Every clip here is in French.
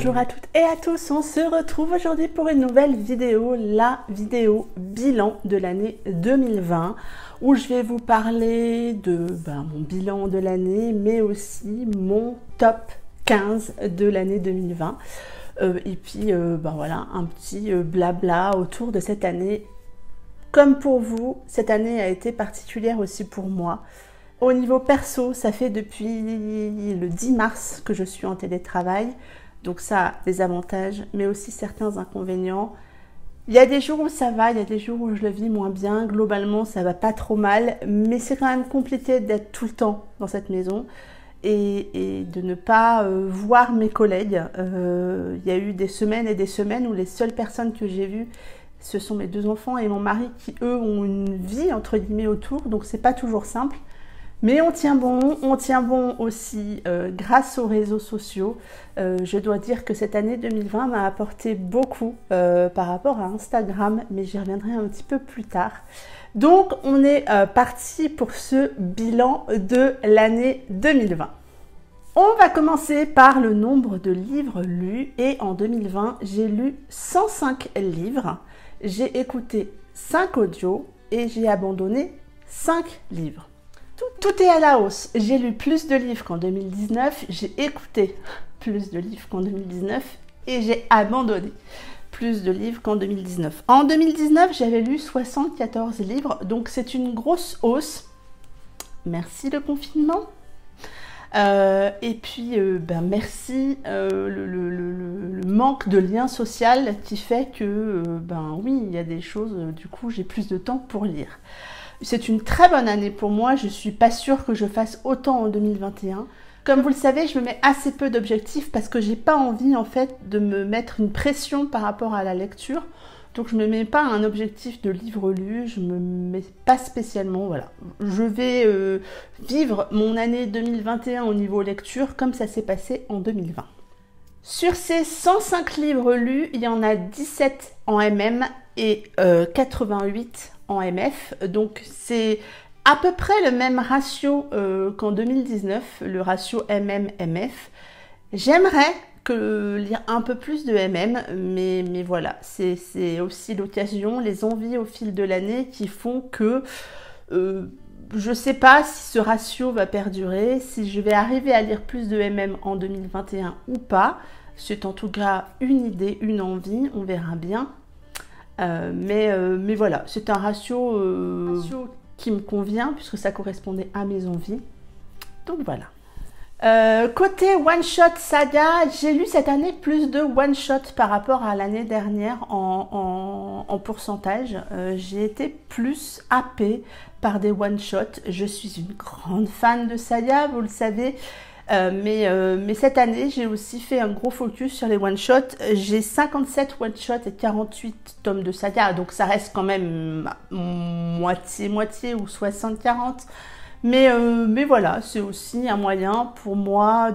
Bonjour à toutes et à tous, on se retrouve aujourd'hui pour une nouvelle vidéo, la vidéo bilan de l'année 2020, où je vais vous parler de mon bilan de l'année, mais aussi mon top 15 de l'année 2020. Et puis voilà, un petit blabla autour de cette année. Comme pour vous, cette année a été particulière aussi pour moi. Au niveau perso, ça fait depuis le 10 mars que je suis en télétravail. Donc ça a des avantages, mais aussi certains inconvénients. Il y a des jours où ça va, il y a des jours où je le vis moins bien. Globalement, ça va pas trop mal, mais c'est quand même compliqué d'être tout le temps dans cette maison et de ne pas voir mes collègues. Il y a eu des semaines et des semaines où les seules personnes que j'ai vues, ce sont mes deux enfants et mon mari qui, eux, ont une vie, entre guillemets, autour. Donc c'est pas toujours simple. Mais on tient bon aussi grâce aux réseaux sociaux. Je dois dire que cette année 2020 m'a apporté beaucoup par rapport à Instagram, mais j'y reviendrai un petit peu plus tard. Donc on est parti pour ce bilan de l'année 2020. On va commencer par le nombre de livres lus et en 2020, j'ai lu 105 livres, j'ai écouté 5 audios et j'ai abandonné 5 livres. Tout est à la hausse. J'ai lu plus de livres qu'en 2019, j'ai écouté plus de livres qu'en 2019 et j'ai abandonné plus de livres qu'en 2019. En 2019, j'avais lu 74 livres, donc c'est une grosse hausse. Merci le confinement. Et puis, merci le manque de lien social qui fait que, oui, il y a des choses, du coup, j'ai plus de temps pour lire. C'est une très bonne année pour moi, je ne suis pas sûre que je fasse autant en 2021. Comme vous le savez, je me mets assez peu d'objectifs parce que j'ai pas envie en fait de me mettre une pression par rapport à la lecture. Donc je ne me mets pas un objectif de livre lu, je ne me mets pas spécialement, voilà. Je vais vivre mon année 2021 au niveau lecture comme ça s'est passé en 2020. Sur ces 105 livres lus, il y en a 17 en MM et 88 en MF, donc c'est à peu près le même ratio qu'en 2019, le ratio MM-MF. J'aimerais lire un peu plus de MM, mais voilà, c'est aussi l'occasion, les envies au fil de l'année qui font que je ne sais pas si ce ratio va perdurer, si je vais arriver à lire plus de MM en 2021 ou pas. C'est en tout cas une idée, une envie, on verra bien. Mais voilà, c'est un ratio qui me convient puisque ça correspondait à mes envies. Donc voilà. Côté one-shot saga, j'ai lu cette année plus de one-shot par rapport à l'année dernière en pourcentage. J'ai été plus happée par des one-shots. Je suis une grande fan de saga, vous le savez. Mais cette année, j'ai aussi fait un gros focus sur les one-shots. J'ai 57 one-shots et 48 tomes de saga, donc ça reste quand même moitié-moitié ou 60-40. Mais voilà, c'est aussi un moyen pour moi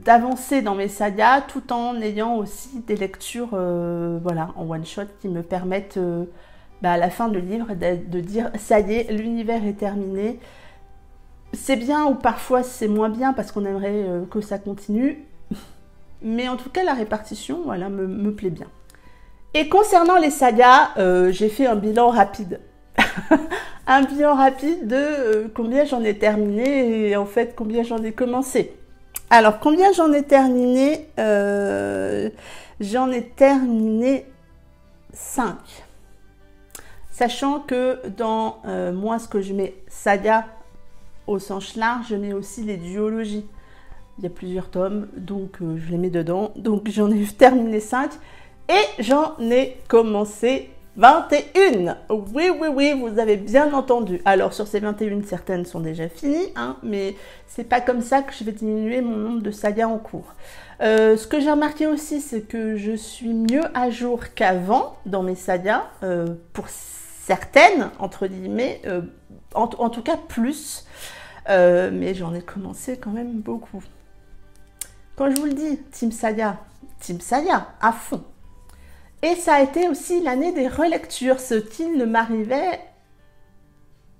d'avancer dans mes sagas tout en ayant aussi des lectures en one-shot qui me permettent à la fin du livre, de dire ça y est, l'univers est terminé. C'est bien ou parfois c'est moins bien parce qu'on aimerait que ça continue. Mais en tout cas, la répartition, voilà, me plaît bien. Et concernant les sagas, j'ai fait un bilan rapide. Un bilan rapide de combien j'en ai terminé et en fait combien j'en ai commencé. Alors, combien j'en ai terminé J'en ai terminé 5. Sachant que dans moi, ce que je mets saga au sens large, je mets aussi les duologies. Il y a plusieurs tomes, donc je les mets dedans. Donc j'en ai terminé 5 et j'en ai commencé 21. Oui, vous avez bien entendu. Alors sur ces 21, certaines sont déjà finies, hein, mais c'est pas comme ça que je vais diminuer mon nombre de sagas en cours. Ce que j'ai remarqué aussi, c'est que je suis mieux à jour qu'avant dans mes sagas, pour certaines, entre guillemets, en tout cas plus, mais j'en ai commencé quand même beaucoup. Quand je vous le dis, Team Saga à fond. Et ça a été aussi l'année des relectures, ce qui ne m'arrivait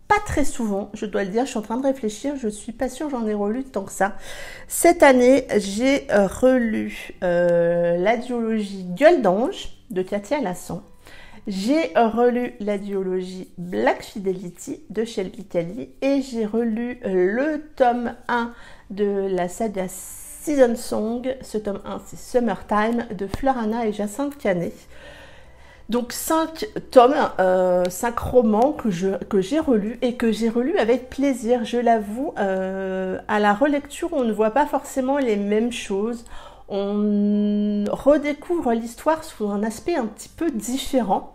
pas pas très souvent, je dois le dire, je suis en train de réfléchir, je suis pas sûre j'en ai relu tant que ça. Cette année, j'ai relu la duologie Gueule d'ange de Katia Lassan. J'ai relu la duologie Black Fidelity de Shelby Kelly et j'ai relu le tome 1 de la saga Season Song. Ce tome 1, c'est Summertime de Fleur Anna et Jacinthe Canet. Donc 5 tomes, 5 romans que j'ai relus et que j'ai relus avec plaisir, je l'avoue. À la relecture, on ne voit pas forcément les mêmes choses. On redécouvre l'histoire sous un aspect un petit peu différent.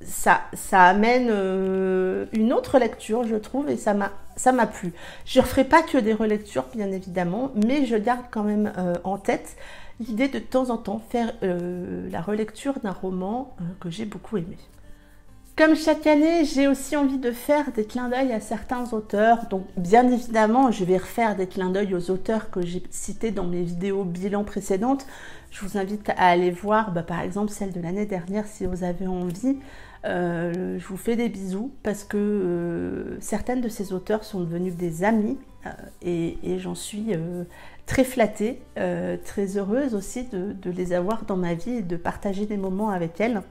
Ça amène une autre lecture, je trouve, et ça m'a plu. Je ne referai pas que des relectures, bien évidemment, mais je garde quand même en tête l'idée de temps en temps faire la relecture d'un roman que j'ai beaucoup aimé. Comme chaque année, j'ai aussi envie de faire des clins d'œil à certains auteurs. Donc, bien évidemment, je vais refaire des clins d'œil aux auteurs que j'ai cités dans mes vidéos bilan précédentes. Je vous invite à aller voir, par exemple, celle de l'année dernière, si vous avez envie. Je vous fais des bisous parce que certaines de ces auteurs sont devenues des amis et j'en suis très flattée, très heureuse aussi de les avoir dans ma vie et de partager des moments avec elles.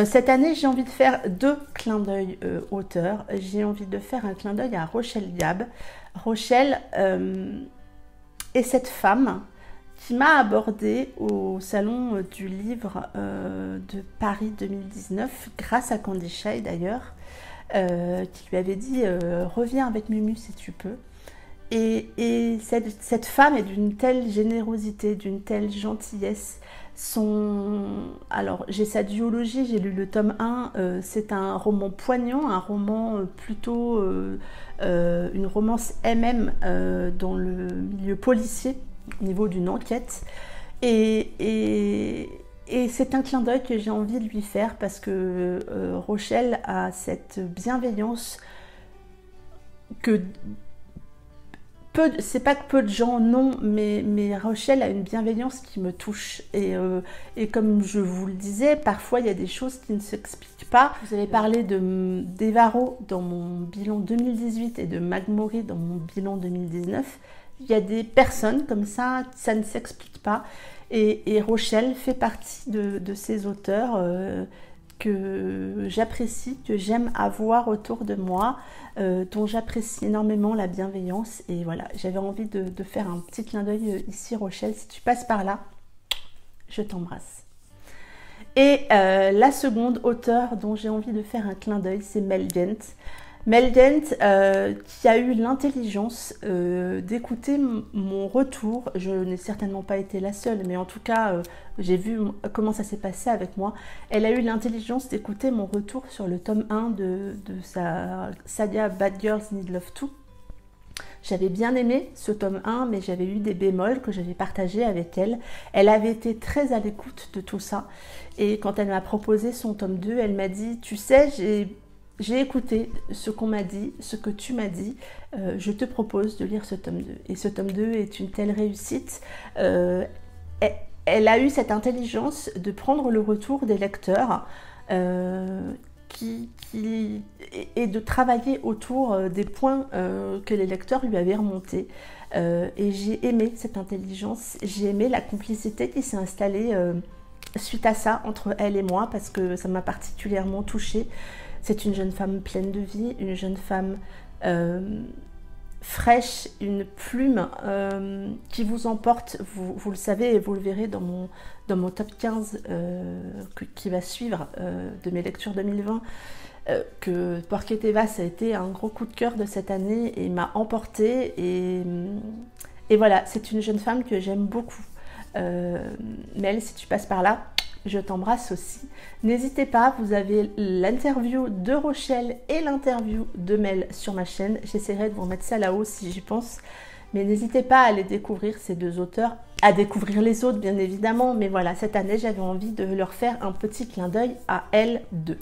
Cette année, j'ai envie de faire 2 clins d'œil auteurs. J'ai envie de faire un clin d'œil à Rochelle Gab. Rochelle est cette femme qui m'a abordée au salon du livre de Paris 2019, grâce à Candy Shay d'ailleurs, qui lui avait dit « Reviens avec Mumu si tu peux ». Et cette femme est d'une telle générosité, d'une telle gentillesse. Alors, j'ai sa duologie, j'ai lu le tome 1, c'est un roman poignant, un roman plutôt une romance MM dans le milieu policier, au niveau d'une enquête. Et c'est un clin d'œil que j'ai envie de lui faire parce que Rochelle a cette bienveillance que... C'est pas que peu de gens, non, mais Rochelle a une bienveillance qui me touche. Et comme je vous le disais, parfois il y a des choses qui ne s'expliquent pas. Vous avez parlé d'Evaro dans mon bilan 2018 et de Magmori dans mon bilan 2019. Il y a des personnes comme ça ne s'explique pas. Et Rochelle fait partie de ces auteurs que j'apprécie, que j'aime avoir autour de moi, dont j'apprécie énormément la bienveillance. Et voilà, j'avais envie de faire un petit clin d'œil ici, Rochelle. Si tu passes par là, je t'embrasse. Et la seconde auteure dont j'ai envie de faire un clin d'œil, c'est Mel Dent. Mel Dent qui a eu l'intelligence d'écouter mon retour. Je n'ai certainement pas été la seule, mais en tout cas, j'ai vu comment ça s'est passé avec moi. Elle a eu l'intelligence d'écouter mon retour sur le tome 1 de sa saga Bad Girls Need Love Too. J'avais bien aimé ce tome 1, mais j'avais eu des bémols que j'avais partagés avec elle. Elle avait été très à l'écoute de tout ça. Et quand elle m'a proposé son tome 2, elle m'a dit « Tu sais, j'ai écouté ce qu'on m'a dit, ce que tu m'as dit, je te propose de lire ce tome 2. » Et ce tome 2 est une telle réussite. Elle a eu cette intelligence de prendre le retour des lecteurs et de travailler autour des points que les lecteurs lui avaient remontés. Et j'ai aimé cette intelligence, j'ai aimé la complicité qui s'est installée suite à ça entre elle et moi, parce que ça m'a particulièrement touchée. C'est une jeune femme pleine de vie, une jeune femme fraîche, une plume qui vous emporte, vous le savez et vous le verrez dans mon top 15 qui va suivre de mes lectures 2020, que Porque Te Vas a été un gros coup de cœur de cette année et m'a emportée. Et voilà, c'est une jeune femme que j'aime beaucoup. Mel, si tu passes par là, je t'embrasse aussi. N'hésitez pas, vous avez l'interview de Rochelle et l'interview de Mel sur ma chaîne. J'essaierai de vous remettre ça là-haut si j'y pense. Mais n'hésitez pas à aller découvrir ces deux auteurs, à découvrir les autres bien évidemment. Mais voilà, cette année, j'avais envie de leur faire un petit clin d'œil à elles deux.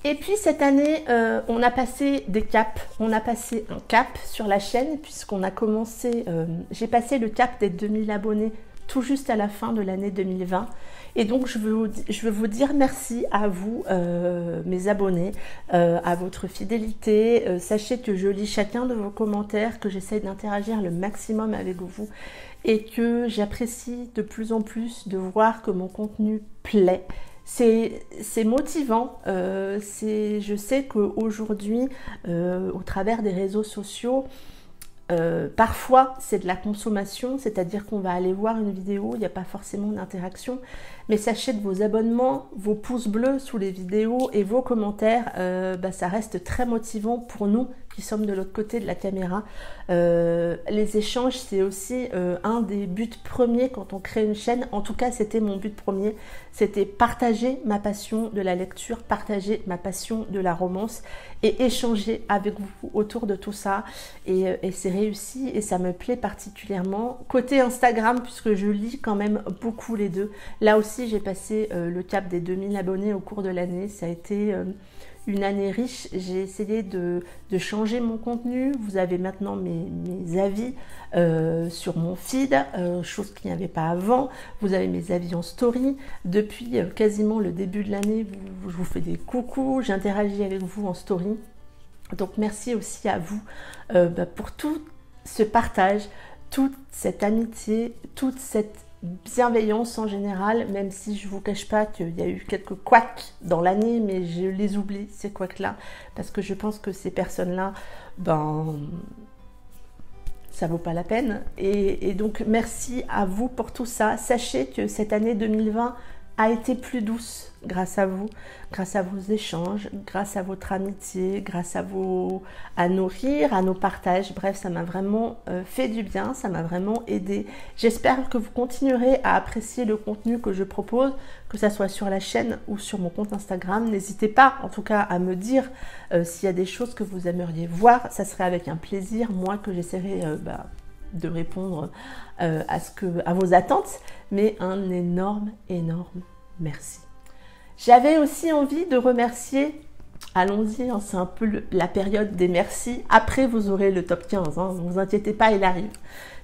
Et puis cette année, on a passé des caps. On a passé un cap sur la chaîne puisqu'on a commencé... j'ai passé le cap des 2000 abonnés tout juste à la fin de l'année 2020. Et donc, je veux vous dire merci à vous, mes abonnés, à votre fidélité. Sachez que je lis chacun de vos commentaires, que j'essaye d'interagir le maximum avec vous et que j'apprécie de plus en plus de voir que mon contenu plaît. C'est motivant. Je sais qu'aujourd'hui, au travers des réseaux sociaux, parfois c'est de la consommation, c'est-à-dire qu'on va aller voir une vidéo, il n'y a pas forcément d'interaction, mais sachez que vos abonnements, vos pouces bleus sous les vidéos et vos commentaires, ça reste très motivant pour nous qui sommes de l'autre côté de la caméra. Les échanges, c'est aussi un des buts premiers quand on crée une chaîne. En tout cas, c'était mon but premier, c'était partager ma passion de la lecture, partager ma passion de la romance et échanger avec vous autour de tout ça. Et c'est réussi et ça me plaît particulièrement. Côté Instagram, puisque je lis quand même beaucoup les deux, là aussi j'ai passé le cap des 2000 abonnés au cours de l'année. Ça a été une année riche. J'ai essayé de changer mon contenu. Vous avez maintenant mes avis sur mon feed, chose qu'il n'y avait pas avant. Vous avez mes avis en story. Depuis quasiment le début de l'année, je vous fais des coucous, j'interagis avec vous en story. Donc merci aussi à vous pour tout ce partage, toute cette amitié, toute cette bienveillance en général, même si je vous cache pas qu'il y a eu quelques couacs dans l'année, mais je les oublie, ces couacs-là, parce que je pense que ces personnes-là, ça vaut pas la peine. Et donc, merci à vous pour tout ça. Sachez que cette année 2020 a été plus douce grâce à vous, grâce à vos échanges, grâce à votre amitié, grâce à nos rires, à nos partages. Bref, ça m'a vraiment fait du bien, ça m'a vraiment aidé. J'espère que vous continuerez à apprécier le contenu que je propose, que ça soit sur la chaîne ou sur mon compte Instagram. N'hésitez pas, en tout cas, à me dire s'il y a des choses que vous aimeriez voir. Ça serait avec un plaisir, moi, que j'essaierai de répondre à vos attentes, mais un énorme merci. J'avais aussi envie de remercier, allons-y, hein, c'est un peu la période des merci. Après, vous aurez le top 15, hein, ne vous inquiétez pas, il arrive.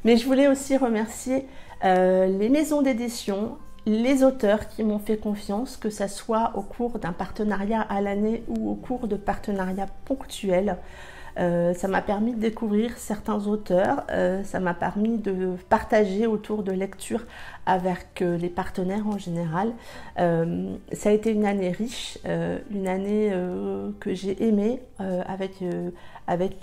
Mais je voulais aussi remercier les maisons d'édition, les auteurs qui m'ont fait confiance, que ça soit au cours d'un partenariat à l'année ou au cours de partenariats ponctuels. Ça m'a permis de découvrir certains auteurs, ça m'a permis de partager autour de lecture avec les partenaires en général. Ça a été une année riche, une année que j'ai aimée avec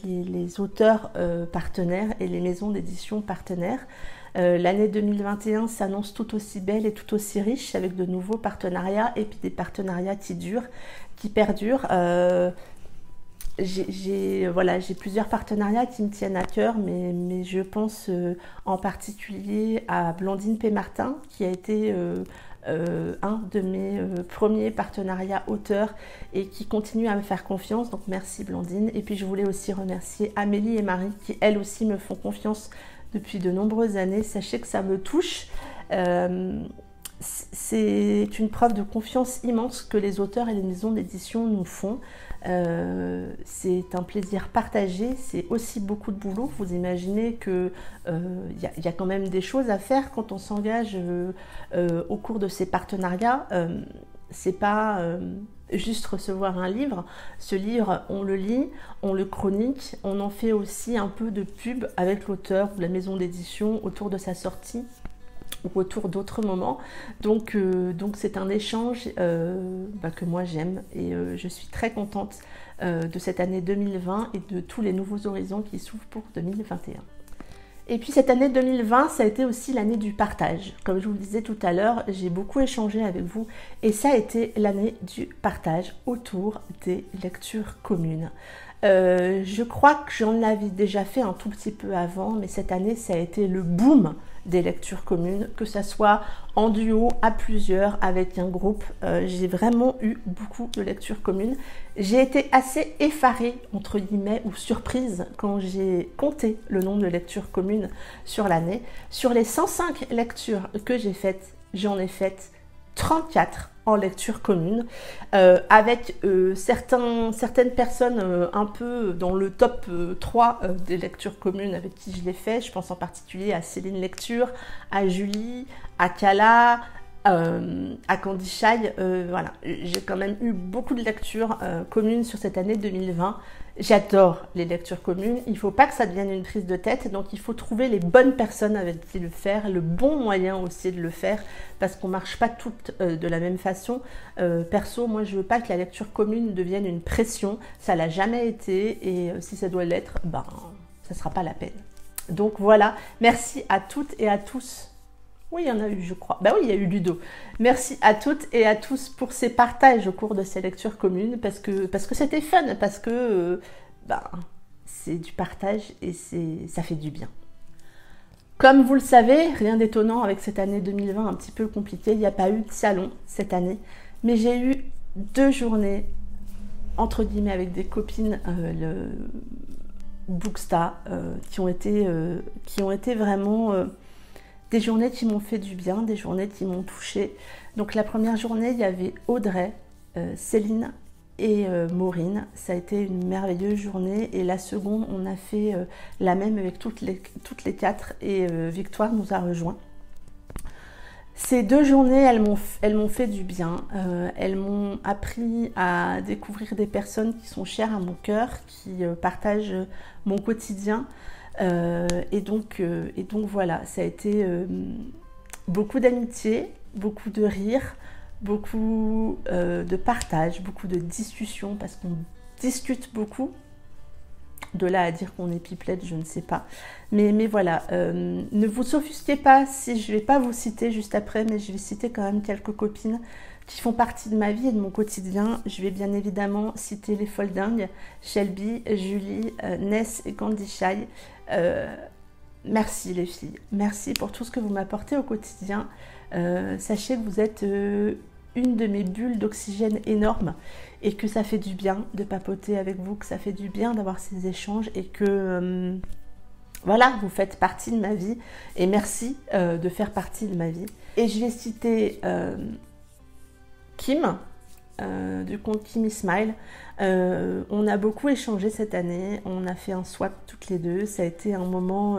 les auteurs partenaires et les maisons d'édition partenaires. L'année 2021 s'annonce tout aussi belle et tout aussi riche avec de nouveaux partenariats et puis des partenariats qui durent, qui perdurent. J'ai plusieurs partenariats qui me tiennent à cœur, mais je pense en particulier à Blandine P. Martin, qui a été un de mes premiers partenariats auteurs et qui continue à me faire confiance. Donc merci Blandine. Et puis je voulais aussi remercier Amélie et Marie, qui elles aussi me font confiance depuis de nombreuses années. Sachez que ça me touche. C'est une preuve de confiance immense que les auteurs et les maisons d'édition nous font. C'est un plaisir partagé, c'est aussi beaucoup de boulot. Vous imaginez que y a quand même des choses à faire quand on s'engage au cours de ces partenariats. C'est pas juste recevoir un livre. Ce livre, on le lit, on le chronique, on en fait aussi un peu de pub avec l'auteur ou la maison d'édition autour de sa sortie ou autour d'autres moments. Donc c'est un échange que moi j'aime et je suis très contente de cette année 2020 et de tous les nouveaux horizons qui s'ouvrent pour 2021. Et puis cette année 2020, ça a été aussi l'année du partage. Comme je vous le disais tout à l'heure, j'ai beaucoup échangé avec vous et ça a été l'année du partage autour des lectures communes. Je crois que j'en avais déjà fait un tout petit peu avant, mais cette année, ça a été le boom des lectures communes, que ça soit en duo, à plusieurs, avec un groupe. J'ai vraiment eu beaucoup de lectures communes. J'ai été assez effarée, entre guillemets, ou surprise quand j'ai compté le nombre de lectures communes sur l'année. Sur les 105 lectures que j'ai faites, j'en ai faites 34 en lecture commune, avec certaines personnes un peu dans le top 3 des lectures communes avec qui je l'ai fait. Je pense en particulier à Céline Lecture, à Julie, à Kala, à Candy Shy. Voilà, j'ai quand même eu beaucoup de lectures communes sur cette année 2020. J'adore les lectures communes, il ne faut pas que ça devienne une prise de tête, donc il faut trouver les bonnes personnes avec qui le faire, le bon moyen aussi de le faire, parce qu'on ne marche pas toutes de la même façon. Perso, moi je ne veux pas que la lecture commune devienne une pression, ça ne l'a jamais été, et si ça doit l'être, ben, ça ne sera pas la peine. Donc voilà, merci à toutes et à tous. Oui, il y en a eu, je crois. Ben oui, il y a eu Ludo. Merci à toutes et à tous pour ces partages au cours de ces lectures communes, parce que c'était fun, parce que ben, c'est du partage et ça fait du bien. Comme vous le savez, rien d'étonnant avec cette année 2020 un petit peu compliquée, il n'y a pas eu de salon cette année, mais j'ai eu 2 journées, entre guillemets, avec des copines, le Booksta, qui ont été vraiment... des journées qui m'ont fait du bien, des journées qui m'ont touchée. Donc la première journée, il y avait Audrey, Céline et Maureen. Ça a été une merveilleuse journée. Et la seconde, on a fait la même avec toutes les 4 et Victoire nous a rejoints. Ces 2 journées, elles m'ont fait du bien. Elles m'ont appris à découvrir des personnes qui sont chères à mon cœur, qui partagent mon quotidien. Et donc voilà, ça a été beaucoup d'amitié, beaucoup de rire, beaucoup de partage, beaucoup de discussion, parce qu'on discute beaucoup. De là à dire qu'on est pipelette, je ne sais pas. Mais voilà, ne vous offusquez pas si je ne vais pas vous citer juste après, mais je vais citer quand même quelques copines qui font partie de ma vie et de mon quotidien. Je vais bien évidemment citer les Foldingues, Shelby, Julie, Ness et Candy Shy. Merci les filles, merci pour tout ce que vous m'apportez au quotidien. Sachez que vous êtes une de mes bulles d'oxygène énormes et que ça fait du bien de papoter avec vous, que ça fait du bien d'avoir ces échanges et que voilà, vous faites partie de ma vie et merci de faire partie de ma vie. Et je vais citer Kim, du compte Kimmy Smile. On a beaucoup échangé cette année, on a fait un swap toutes les deux, ça a été un moment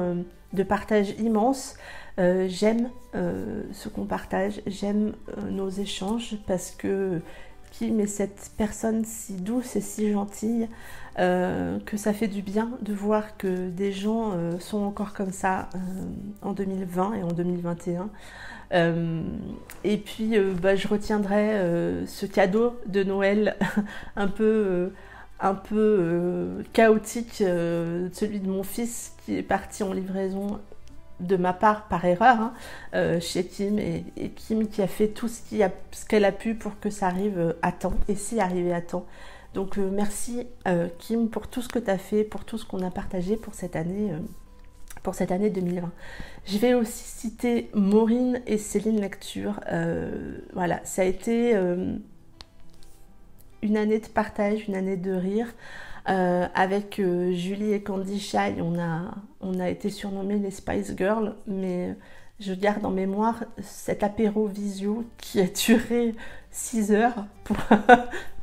de partage immense. J'aime ce qu'on partage, j'aime nos échanges parce que Kim est cette personne si douce et si gentille que ça fait du bien de voir que des gens sont encore comme ça en 2020 et en 2021. Et puis je retiendrai ce cadeau de Noël un peu chaotique, celui de mon fils qui est parti en livraison de ma part par erreur chez Kim, et Kim qui a fait tout ce qu'elle a pu pour que ça arrive à temps, et c'est arrivé à temps. Donc merci Kim pour tout ce que tu as fait, pour tout ce qu'on a partagé pour cette année 2020. Je vais aussi citer Maureen et Céline Lecture. Voilà, ça a été une année de partage, une année de rire. Avec Julie et Candy Shy, on a été surnommés les Spice Girls, mais je garde en mémoire cet apéro visio qui a duré 6 heures pour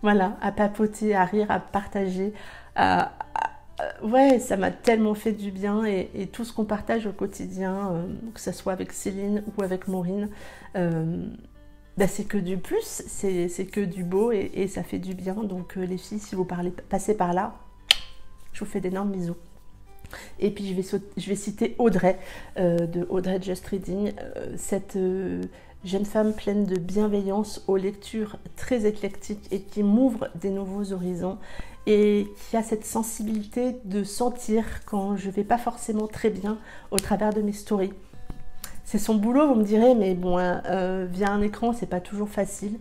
voilà, à papoter, à rire, à partager. Ouais, ça m'a tellement fait du bien et tout ce qu'on partage au quotidien, que ce soit avec Céline ou avec Maureen, c'est que du plus, c'est que du beau et ça fait du bien. Donc les filles, si vous passez par là, je vous fais d'énormes bisous. Et puis je vais citer Audrey, de Audrey Just Reading, cette jeune femme pleine de bienveillance, aux lectures très éclectiques et qui m'ouvre des nouveaux horizons et qui a cette sensibilité de sentir quand je ne vais pas forcément très bien au travers de mes stories. C'est son boulot, vous me direz, mais bon, via un écran, c'est pas toujours facile.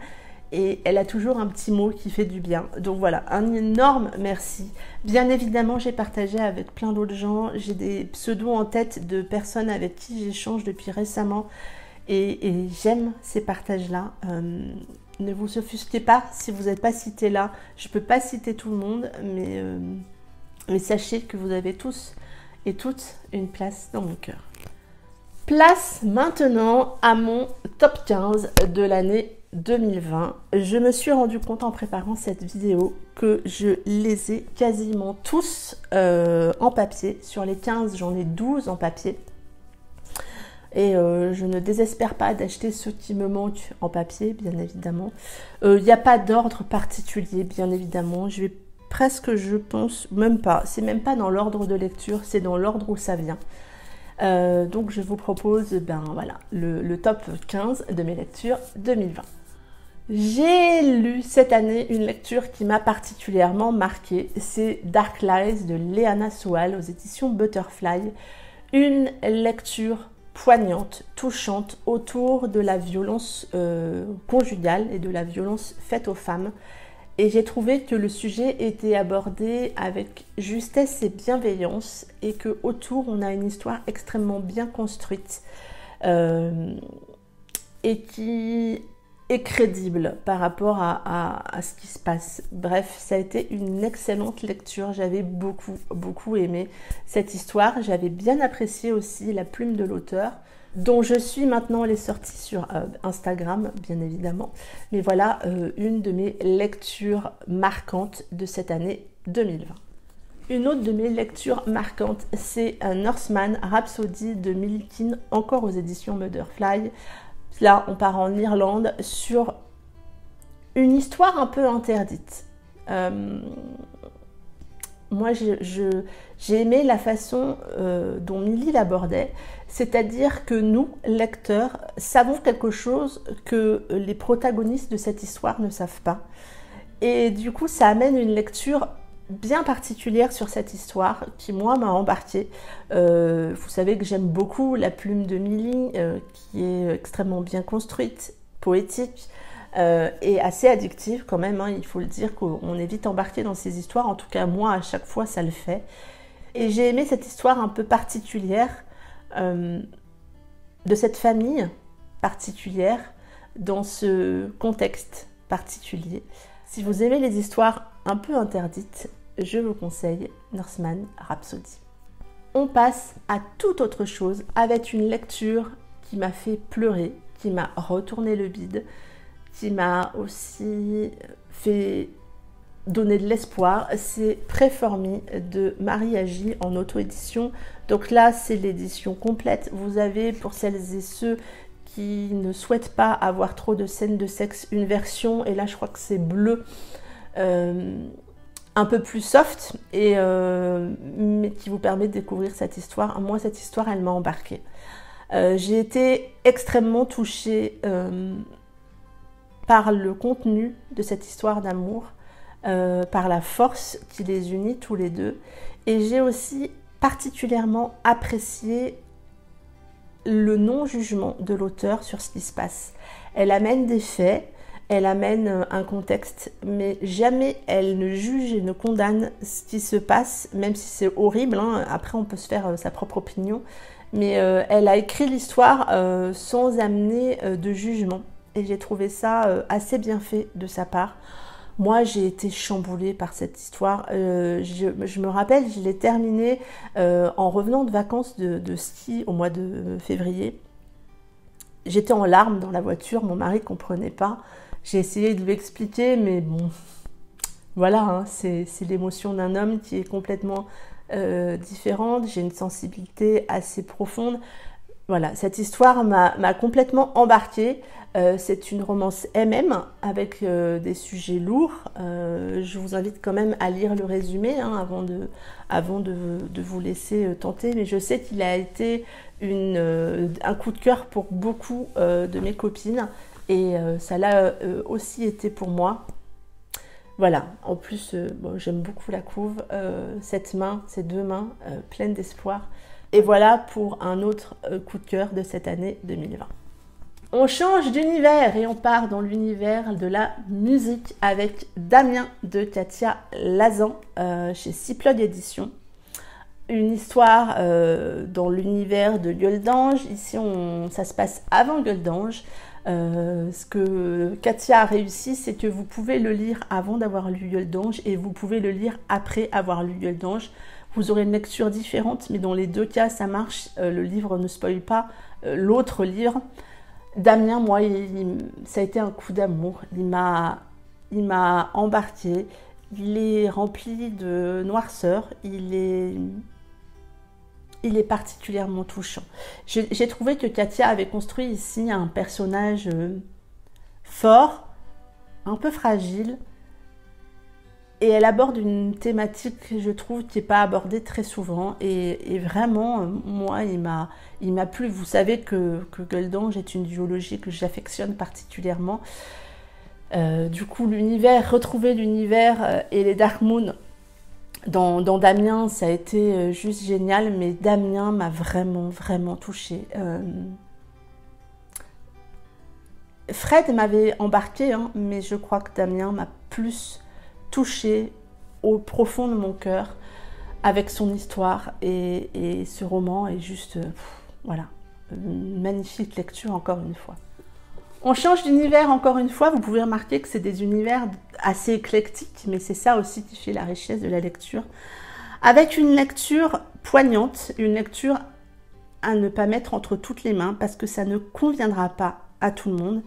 Et elle a toujours un petit mot qui fait du bien. Donc voilà, un énorme merci. Bien évidemment, j'ai partagé avec plein d'autres gens. J'ai des pseudos en tête de personnes avec qui j'échange depuis récemment. Et j'aime ces partages-là. Ne vous offusquez pas si vous n'êtes pas cité là. Je ne peux pas citer tout le monde, mais sachez que vous avez tous et toutes une place dans mon cœur. Place maintenant à mon top 15 de l'année 2020, je me suis rendu compte en préparant cette vidéo que je les ai quasiment tous en papier. Sur les 15, j'en ai 12 en papier. Et je ne désespère pas d'acheter ceux qui me manquent en papier, bien évidemment. Il n'y a pas d'ordre particulier, bien évidemment. Je vais presque, je pense, même pas. C'est même pas dans l'ordre de lecture, c'est dans l'ordre où ça vient. Donc je vous propose voilà, le top 15 de mes lectures 2020. J'ai lu cette année une lecture qui m'a particulièrement marquée. C'est Dark Lies de Léana Sewell aux éditions Butterfly. Une lecture poignante, touchante autour de la violence conjugale et de la violence faite aux femmes. Et j'ai trouvé que le sujet était abordé avec justesse et bienveillance et que autour on a une histoire extrêmement bien construite et qui est crédible par rapport à ce qui se passe. Bref, ça a été une excellente lecture. J'avais beaucoup aimé cette histoire. J'avais bien apprécié aussi la plume de l'auteur, dont je suis maintenant les sorties sur Instagram, bien évidemment. Mais voilà, une de mes lectures marquantes de cette année 2020. Une autre de mes lectures marquantes, c'est Norseman Rhapsody de Millikin, encore aux éditions Butterfly. Là, on part en Irlande sur une histoire un peu interdite. Moi, j'ai aimé la façon dont Milly l'abordait, c'est-à-dire que nous, lecteurs, savons quelque chose que les protagonistes de cette histoire ne savent pas. Et du coup, ça amène une lecture bien particulière sur cette histoire qui, moi, m'a embarquée. Vous savez que j'aime beaucoup la plume de Milly, qui est extrêmement bien construite, poétique, et assez addictive quand même, hein, il faut le dire qu'on est vite embarqué dans ces histoires, en tout cas moi à chaque fois ça le fait. Et j'ai aimé cette histoire un peu particulière de cette famille particulière dans ce contexte particulier. Si vous aimez les histoires un peu interdites, je vous conseille Norseman Rhapsody. On passe à toute autre chose avec une lecture qui m'a fait pleurer, qui m'a retourné le bide, qui m'a aussi fait donner de l'espoir. C'est Préformie de Marie Agi en auto-édition. Donc là, c'est l'édition complète. Vous avez, pour celles et ceux qui ne souhaitent pas avoir trop de scènes de sexe, une version, et là je crois que c'est bleu, un peu plus soft, mais qui vous permet de découvrir cette histoire. Moi, cette histoire, elle m'a embarquée. J'ai été extrêmement touchée par le contenu de cette histoire d'amour, par la force qui les unit tous les deux. Et j'ai aussi particulièrement apprécié le non-jugement de l'auteur sur ce qui se passe. Elle amène des faits, elle amène un contexte, mais jamais elle ne juge et ne condamne ce qui se passe, même si c'est horrible, hein. Après on peut se faire sa propre opinion, mais elle a écrit l'histoire sans amener de jugement. Et j'ai trouvé ça assez bien fait de sa part. Moi, j'ai été chamboulée par cette histoire. Je me rappelle, je l'ai terminée en revenant de vacances de ski au mois de février. J'étais en larmes dans la voiture, mon mari ne comprenait pas. J'ai essayé de lui expliquer, mais bon, voilà, hein, c'est l'émotion d'un homme qui est complètement différente. J'ai une sensibilité assez profonde. Voilà, cette histoire m'a complètement embarquée. C'est une romance MM avec des sujets lourds. Je vous invite quand même à lire le résumé hein, avant de vous laisser tenter. Mais je sais qu'il a été un coup de cœur pour beaucoup de mes copines. Et ça l'a aussi été pour moi. Voilà, en plus, bon, j'aime beaucoup la couve. Cette main, ces deux mains pleines d'espoir. Et voilà pour un autre coup de cœur de cette année 2020. On change d'univers et on part dans l'univers de la musique avec Damien de Katia Lazan chez Cyplog Éditions. Une histoire dans l'univers de Gueule d'Ange. Ici, ça se passe avant Gueule d'Ange. Ce que Katia a réussi, c'est que vous pouvez le lire avant d'avoir lu Gueule d'Ange et vous pouvez le lire après avoir lu Gueule d'Ange. Vous aurez une lecture différente, mais dans les deux cas, ça marche. Le livre ne spoile pas l'autre livre. Damien, moi, ça a été un coup d'amour. Il m'a embarqué. Il est rempli de noirceur. Il est particulièrement touchant. J'ai trouvé que Katia avait construit ici un personnage fort, un peu fragile, et elle aborde une thématique, je trouve, qui n'est pas abordée très souvent, et vraiment, moi, il m'a plu. Vous savez que Gueule d'Ange est une duologie que j'affectionne particulièrement. Du coup, retrouver l'univers et les Dark Moon dans Damien, ça a été juste génial, mais Damien m'a vraiment, vraiment touchée. Fred m'avait embarqué, hein, mais je crois que Damien m'a plus touchée au profond de mon cœur avec son histoire, et ce roman est juste, voilà, une magnifique lecture encore une fois. On change d'univers encore une fois. Vous pouvez remarquer que c'est des univers assez éclectiques, mais c'est ça aussi qui fait la richesse de la lecture. Avec une lecture poignante, une lecture à ne pas mettre entre toutes les mains parce que ça ne conviendra pas à tout le monde.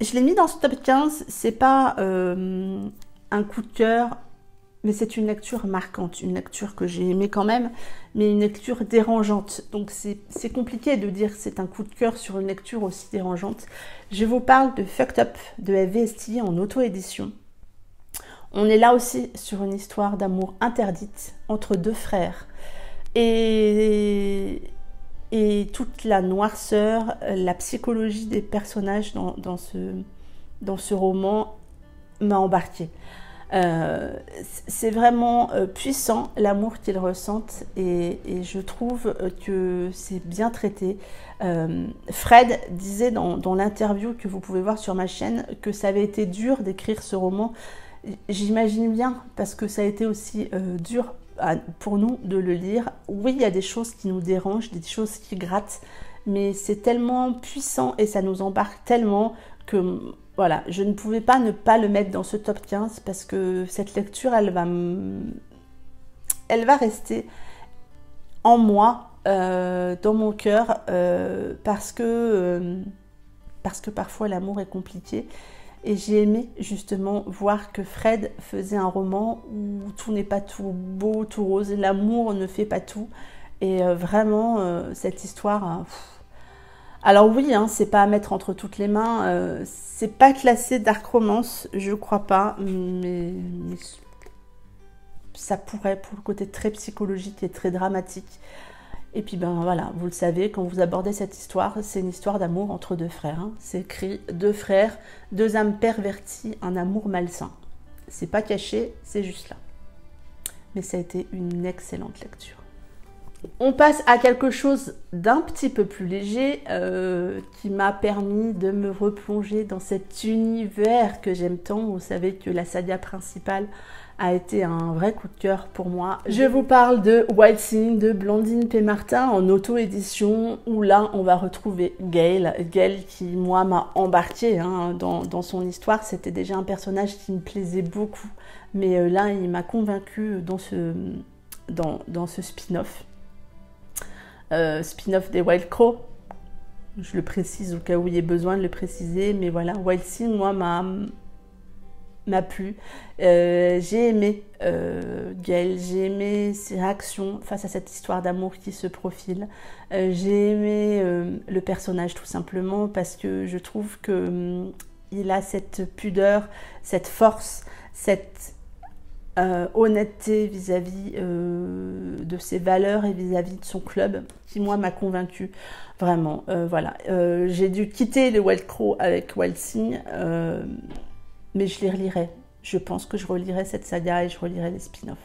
Je l'ai mis dans ce top 15, c'est pas un coup de cœur, mais c'est une lecture marquante, une lecture que j'ai aimée quand même, mais une lecture dérangeante. Donc c'est compliqué de dire que c'est un coup de cœur sur une lecture aussi dérangeante. Je vous parle de Fucked Up de FVST en auto-édition. On est là aussi sur une histoire d'amour interdite entre deux frères. Et toute la noirceur, la psychologie des personnages dans ce roman m'a embarquée. C'est vraiment puissant l'amour qu'ils ressentent, et je trouve que c'est bien traité. Fred disait dans l'interview que vous pouvez voir sur ma chaîne que ça avait été dur d'écrire ce roman. J'imagine bien, parce que ça a été aussi dur pour nous de le lire. Oui, il y a des choses qui nous dérangent, des choses qui grattent, mais c'est tellement puissant et ça nous embarque tellement que voilà, je ne pouvais pas ne pas le mettre dans ce top 15 parce que cette lecture, elle va rester en moi, dans mon cœur, parce que parfois l'amour est compliqué. Et j'ai aimé justement voir que Fred faisait un roman où tout n'est pas tout beau, tout rose, l'amour ne fait pas tout. Et vraiment, cette histoire... Alors oui, hein, c'est pas à mettre entre toutes les mains, c'est pas classé dark romance, je crois pas, mais ça pourrait, pour le côté très psychologique et très dramatique. Et puis ben voilà, vous le savez, quand vous abordez cette histoire, c'est une histoire d'amour entre deux frères. Hein. C'est écrit deux frères, deux âmes perverties, un amour malsain. C'est pas caché, c'est juste là. Mais ça a été une excellente lecture. On passe à quelque chose d'un petit peu plus léger qui m'a permis de me replonger dans cet univers que j'aime tant. Vous savez que la saga principale a été un vrai coup de cœur pour moi. Je vous parle de Wild Thing de Blandine P. Martin en auto-édition, où là on va retrouver Gale. Gale qui moi m'a embarqué hein, dans son histoire. C'était déjà un personnage qui me plaisait beaucoup, mais là il m'a convaincu dans ce spin-off. Spin-off des Wild Crow. Je le précise au cas où il y ait besoin de le préciser, mais voilà, Wild Thing moi m'a plu. J'ai aimé Gale, j'ai aimé ses réactions face à cette histoire d'amour qui se profile. J'ai aimé le personnage tout simplement parce que je trouve que il a cette pudeur, cette force, cette honnêteté vis-à-vis de ses valeurs et vis-à-vis de son club qui moi m'a convaincue vraiment. Voilà, j'ai dû quitter les Wild Crow avec Wild Thing. Mais je les relirai. Je pense que je relirai cette saga et je relirai les spin-offs.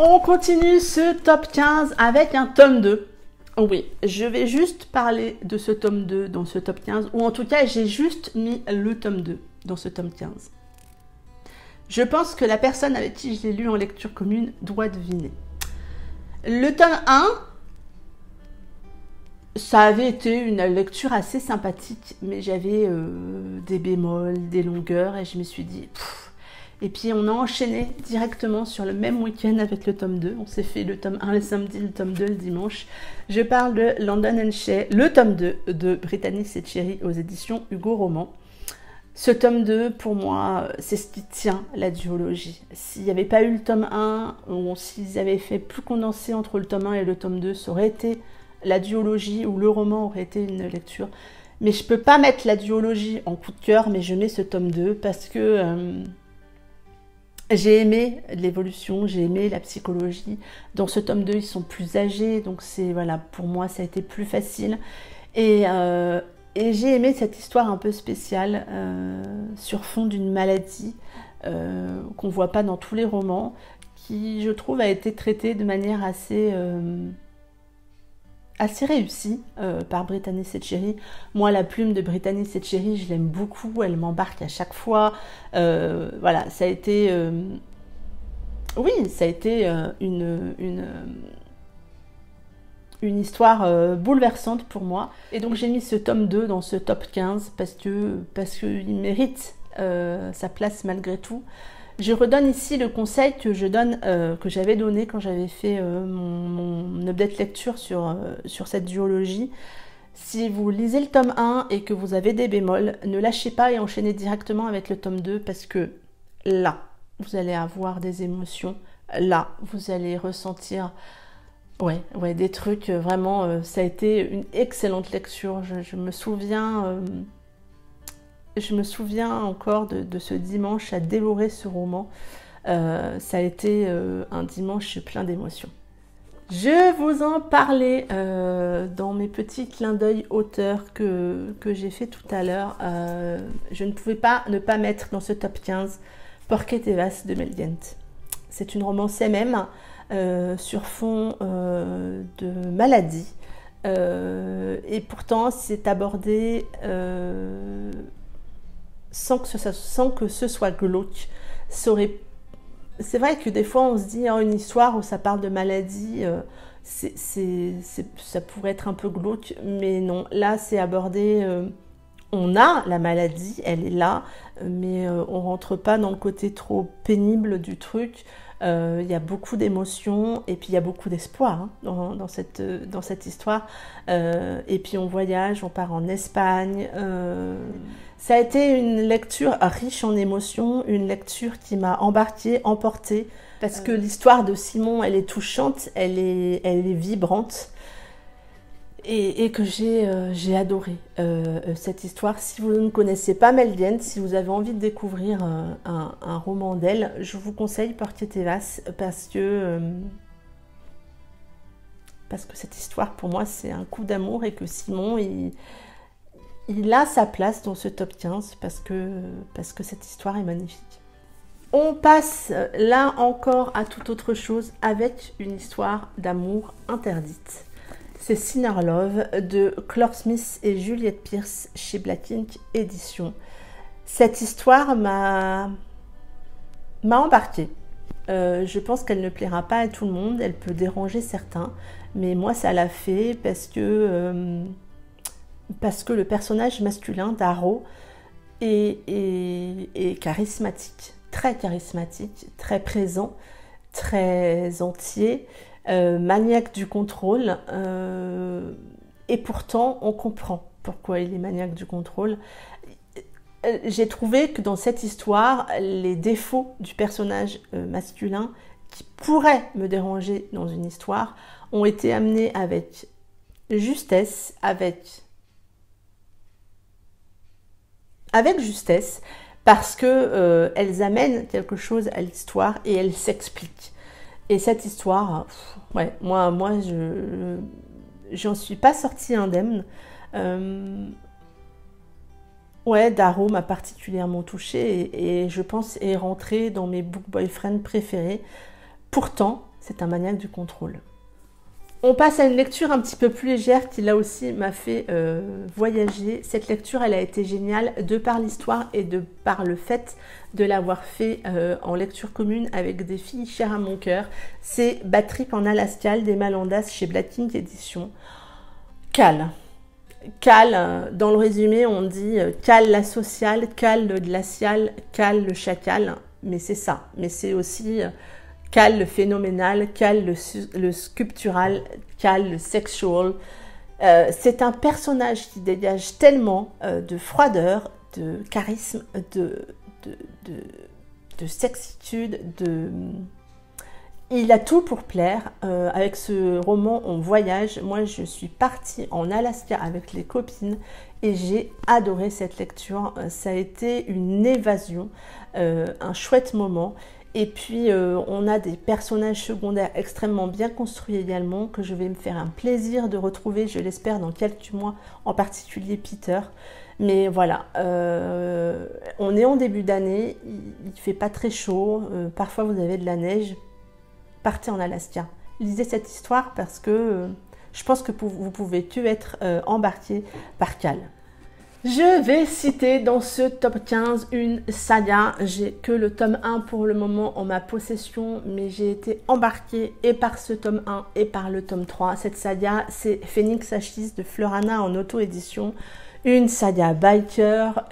On continue ce top 15 avec un tome 2. Oui, je vais juste parler de ce tome 2 dans ce top 15, ou en tout cas, j'ai juste mis le tome 2 dans ce tome 15. Je pense que la personne avec qui je l'ai lu en lecture commune doit deviner. Le tome 1, ça avait été une lecture assez sympathique, mais j'avais des bémols, des longueurs, et je me suis dit... Et puis on a enchaîné directement sur le même week-end avec le tome 2. On s'est fait le tome 1 le samedi, le tome 2 le dimanche. Je parle de London and Shea, le tome 2 de Brittany Setcheri aux éditions Hugo Roman. Ce tome 2, pour moi, c'est ce qui tient la duologie. S'il n'y avait pas eu le tome 1, ou s'ils avaient fait plus condensé entre le tome 1 et le tome 2, ça aurait été la duologie, ou le roman aurait été une lecture. Mais je ne peux pas mettre la duologie en coup de cœur, mais je mets ce tome 2 parce que... j'ai aimé l'évolution, j'ai aimé la psychologie. Dans ce tome 2, ils sont plus âgés, donc c'est voilà, pour moi, ça a été plus facile. Et j'ai aimé cette histoire un peu spéciale sur fond d'une maladie qu'on ne voit pas dans tous les romans, qui, je trouve, a été traitée de manière assez réussie par Brittany Setcheri. Moi, la plume de Brittany Setcheri, je l'aime beaucoup, elle m'embarque à chaque fois. Voilà, ça a été... oui, ça a été une histoire bouleversante pour moi. Et donc, j'ai mis ce tome 2 dans ce top 15 parce qu'il mérite sa place malgré tout. Je redonne ici le conseil que j'avais donné quand j'avais fait mon update lecture sur cette duologie. Si vous lisez le tome 1 et que vous avez des bémols, ne lâchez pas et enchaînez directement avec le tome 2 parce que là, vous allez avoir des émotions. Là, vous allez ressentir des trucs. Vraiment, ça a été une excellente lecture. Je me souviens... Je me souviens encore de ce dimanche à dévorer ce roman. Ça a été un dimanche plein d'émotions. Je vous en parlais dans mes petits clins d'œil auteurs que j'ai fait tout à l'heure. Je ne pouvais pas ne pas mettre dans ce top 15 Porque te vas de Mel Dient. C'est une romance MM sur fond de maladie. Et pourtant, c'est abordé... sans que ce soit glauque. C'est vrai que des fois on se dit une histoire où ça parle de maladie, ça pourrait être un peu glauque, mais non, là c'est abordé, on a la maladie, elle est là, mais on rentre pas dans le côté trop pénible du truc. Il y a beaucoup d'émotions et puis il y a beaucoup d'espoir dans cette histoire. Et puis on voyage, on part en Espagne. Ça a été une lecture riche en émotions, une lecture qui m'a emportée, parce que l'histoire de Simon, elle est touchante, elle est vibrante. Et que j'ai adoré cette histoire. Si vous ne connaissez pas Mel Dient, si vous avez envie de découvrir un roman d'elle, je vous conseille Porque te vas parce que cette histoire pour moi c'est un coup d'amour et que Simon il a sa place dans ce top 15 parce que cette histoire est magnifique. On passe là encore à toute autre chose avec une histoire d'amour interdite. C'est Sinner Love de Clark Smith et Juliette Pierce chez Black Ink Éditions. Cette histoire m'a embarquée. Je pense qu'elle ne plaira pas à tout le monde, elle peut déranger certains, mais moi ça l'a fait parce que le personnage masculin d'Arrow est charismatique, très présent, très entier. Maniaque du contrôle, et pourtant on comprend pourquoi il est maniaque du contrôle. J'ai trouvé que dans cette histoire, les défauts du personnage masculin qui pourraient me déranger dans une histoire ont été amenés avec justesse, parce que elles amènent quelque chose à l'histoire et elles s'expliquent. Et cette histoire, moi, j'en suis pas sortie indemne. Darrow m'a particulièrement touchée et je pense est rentrée dans mes book boyfriend préférés. Pourtant, c'est un maniaque du contrôle. On passe à une lecture un petit peu plus légère qui là aussi m'a fait voyager. Cette lecture, elle a été géniale de par l'histoire et de par le fait de l'avoir fait en lecture commune avec des filles chères à mon cœur. C'est Bad Trip en Alaska d'Emma Landas chez Black Ink Éditions. Cal, dans le résumé, on dit Cal la sociale, Cal le glacial, Cal le chacal. Mais c'est ça. Mais c'est aussi... Cal le phénoménal, Cal le sculptural, Cal le sexual. C'est un personnage qui dégage tellement de froideur, de charisme, de sexitude, Il a tout pour plaire. Avec ce roman, on voyage. Moi, je suis partie en Alaska avec les copines et j'ai adoré cette lecture. Ça a été une évasion, un chouette moment. Et puis, on a des personnages secondaires extrêmement bien construits également, que je vais me faire un plaisir de retrouver, je l'espère, dans quelques mois, en particulier Peter. Mais voilà, on est en début d'année, il ne fait pas très chaud, parfois vous avez de la neige. Partez en Alaska. Lisez cette histoire parce que je pense que vous pouvez que être embarqué par Cal. Je vais citer dans ce top 15 une saga. J'ai que le tome 1 pour le moment en ma possession, mais j'ai été embarquée et par ce tome 1 et par le tome 3. Cette saga, c'est Phoenix Ashes de Fleurana en auto-édition. Une saga biker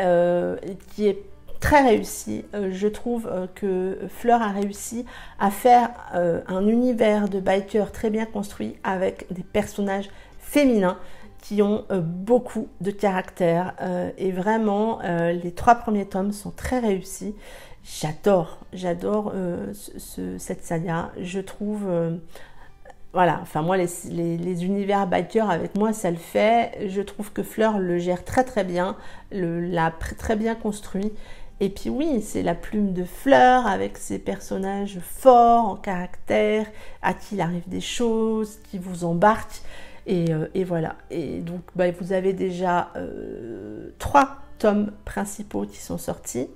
qui est très réussie. Je trouve que Fleur a réussi à faire un univers de biker très bien construit avec des personnages féminins qui ont beaucoup de caractère et vraiment les 3 premiers tomes sont très réussis. J'adore cette saga. Je trouve voilà, enfin moi les univers biker avec moi ça le fait. Je trouve que Fleur le gère très bien, l'a très bien construit. Et puis oui, c'est la plume de Fleur avec ses personnages forts en caractère, à qui il arrive des choses, qui vous embarquent. Et voilà. Et donc, vous avez déjà 3 tomes principaux qui sont sortis.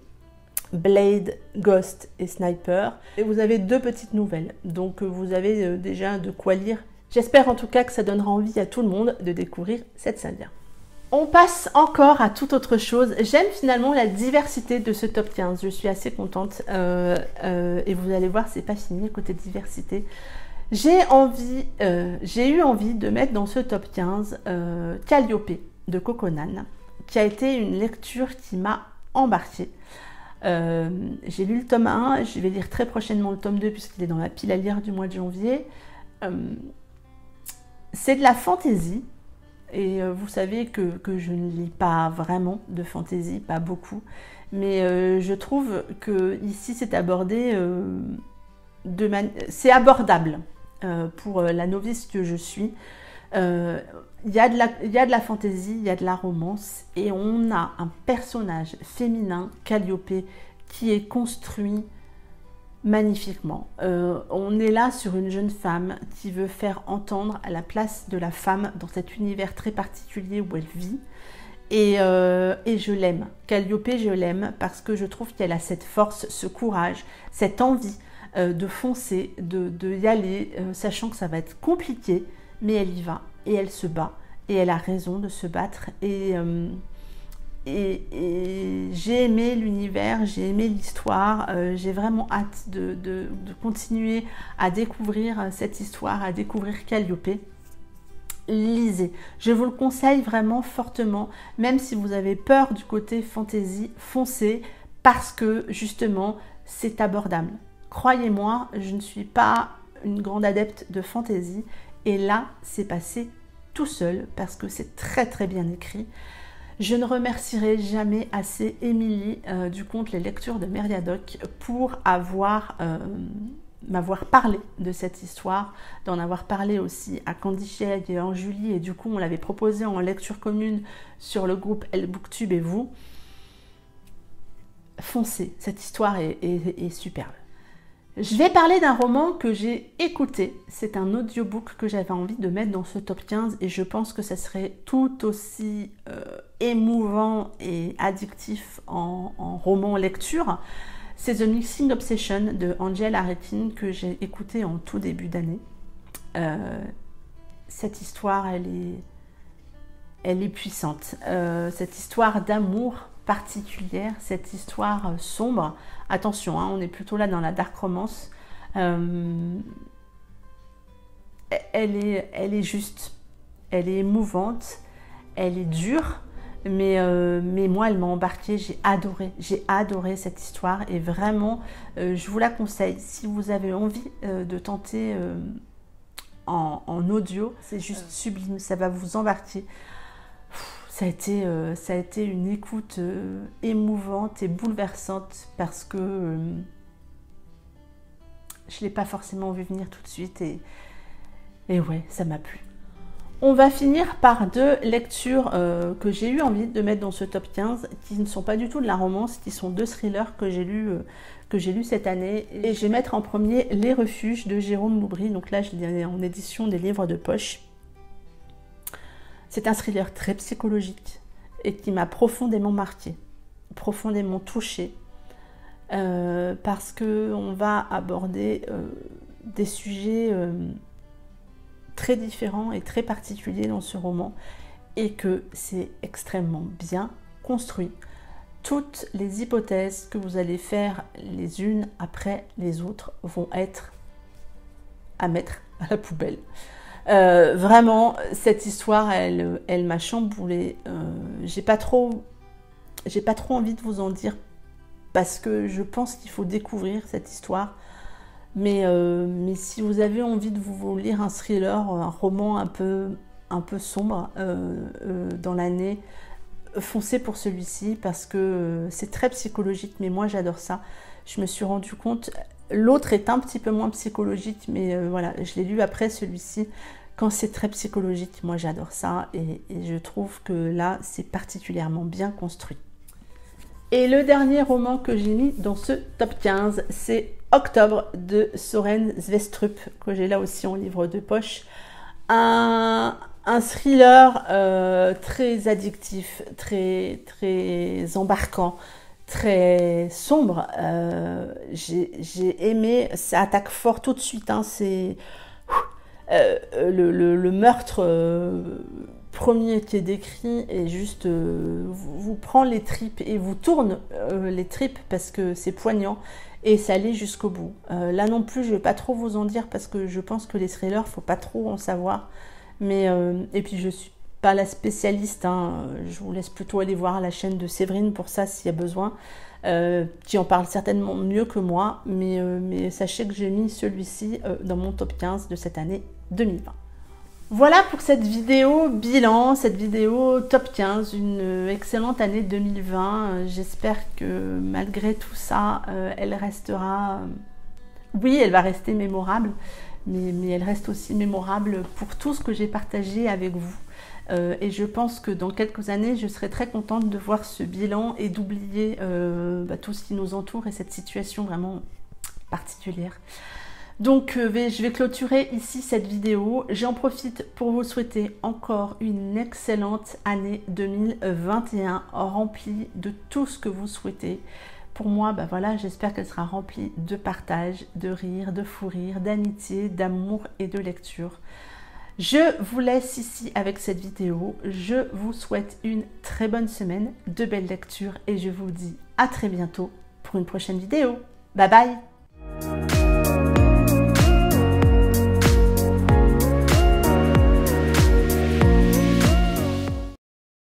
Blade, Ghost et Sniper. Et vous avez 2 petites nouvelles. Donc, vous avez déjà de quoi lire. J'espère en tout cas que ça donnera envie à tout le monde de découvrir cette saga. On passe encore à toute autre chose. J'aime finalement la diversité de ce top 15. Je suis assez contente. Et vous allez voir, c'est pas fini côté diversité. J'ai eu envie de mettre dans ce top 15 Calliope de Coconan, qui a été une lecture qui m'a embarquée. J'ai lu le tome 1, je vais lire très prochainement le tome 2 puisqu'il est dans la pile à lire du mois de janvier. C'est de la fantaisie, et vous savez que je ne lis pas vraiment de fantaisie, pas beaucoup, mais je trouve que ici c'est abordé, c'est abordable. Pour la novice que je suis, il y a de la fantaisie, il y a de la romance et on a un personnage féminin, Calliope, qui est construit magnifiquement. On est là sur une jeune femme qui veut faire entendre à la place de la femme dans cet univers très particulier où elle vit. Et je l'aime. Calliope, je l'aime parce que je trouve qu'elle a cette force, ce courage, cette envie de foncer, de y aller, sachant que ça va être compliqué, mais elle y va et elle se bat et elle a raison de se battre et j'ai aimé l'univers, j'ai aimé l'histoire, j'ai vraiment hâte de continuer à découvrir cette histoire, à découvrir Calliope. Lisez, je vous le conseille vraiment fortement, même si vous avez peur du côté fantasy, foncez parce que justement c'est abordable. Croyez-moi, je ne suis pas une grande adepte de fantaisie et là, c'est passé tout seul parce que c'est très bien écrit. Je ne remercierai jamais assez Émilie du compte Les Lectures de Meriadoc pour m'avoir parlé de cette histoire, d'en avoir parlé aussi à Candy Shade et en Julie et du coup on l'avait proposé en lecture commune sur le groupe Elle Booktube et vous. Foncez, cette histoire est superbe. Je vais parler d'un roman que j'ai écouté. C'est un audiobook que j'avais envie de mettre dans ce top 15 et je pense que ça serait tout aussi émouvant et addictif en roman lecture. C'est The Missing Obsession de Angel Aretin que j'ai écouté en tout début d'année. cette histoire, elle est puissante. Cette histoire d'amour particulière, cette histoire sombre. Attention, hein, on est plutôt là dans la dark romance. Elle est juste, elle est émouvante, elle est dure, mais moi, elle m'a embarquée. J'ai adoré cette histoire et vraiment, je vous la conseille. Si vous avez envie de tenter en audio, c'est juste sublime, ça va vous embarquer. Ça a été une écoute émouvante et bouleversante parce que je ne l'ai pas forcément vu venir tout de suite et ouais, ça m'a plu. On va finir par deux lectures que j'ai eu envie de mettre dans ce top 15 qui ne sont pas du tout de la romance, qui sont deux thrillers que j'ai lus cette année. Et je vais mettre en premier Les Refuges de Jérôme Loubry. Donc là, je l'ai en édition des livres de poche. C'est un thriller très psychologique et qui m'a profondément marquée, profondément touchée, parce qu'on va aborder des sujets très différents et très particuliers dans ce roman et que c'est extrêmement bien construit. Toutes les hypothèses que vous allez faire les unes après les autres vont être à mettre à la poubelle. Vraiment, cette histoire, elle m'a chamboulée. J'ai pas trop envie de vous en dire parce que je pense qu'il faut découvrir cette histoire. Mais si vous avez envie de vous lire un thriller, un roman un peu sombre dans l'année, foncez pour celui-ci parce que c'est très psychologique. Mais moi, j'adore ça. Je me suis rendu compte. L'autre est un petit peu moins psychologique, mais voilà, je l'ai lu après celui-ci. Quand c'est très psychologique, moi j'adore ça et je trouve que là, c'est particulièrement bien construit. Et le dernier roman que j'ai mis dans ce top 15, c'est Octobre de Søren Svestrup, que j'ai là aussi en livre de poche. Un thriller très addictif, très embarquant, très sombre. J'ai aimé, ça attaque fort tout de suite, hein, c'est le meurtre premier qui est décrit et juste vous prend les tripes et vous tourne les tripes parce que c'est poignant et ça allait jusqu'au bout. Là non plus, je ne vais pas trop vous en dire parce que je pense que les thrillers, faut pas trop en savoir. Mais et puis je suis pas la spécialiste, hein, je vous laisse plutôt aller voir la chaîne de Séverine pour ça s'il y a besoin, qui en parle certainement mieux que moi, mais sachez que j'ai mis celui-ci dans mon top 15 de cette année 2020. Voilà pour cette vidéo bilan, cette vidéo top 15, une excellente année 2020. J'espère que malgré tout ça, elle restera... Oui, elle va rester mémorable, mais elle reste aussi mémorable pour tout ce que j'ai partagé avec vous. Et je pense que dans quelques années, je serai très contente de voir ce bilan et d'oublier tout ce qui nous entoure et cette situation vraiment particulière. Donc je vais clôturer ici cette vidéo. J'en profite pour vous souhaiter encore une excellente année 2021 remplie de tout ce que vous souhaitez. Pour moi, voilà, j'espère qu'elle sera remplie de partage, de rire, de fou rire, d'amitié, d'amour et de lecture. Je vous laisse ici avec cette vidéo. Je vous souhaite une très bonne semaine, de belles lectures et je vous dis à très bientôt pour une prochaine vidéo. Bye bye!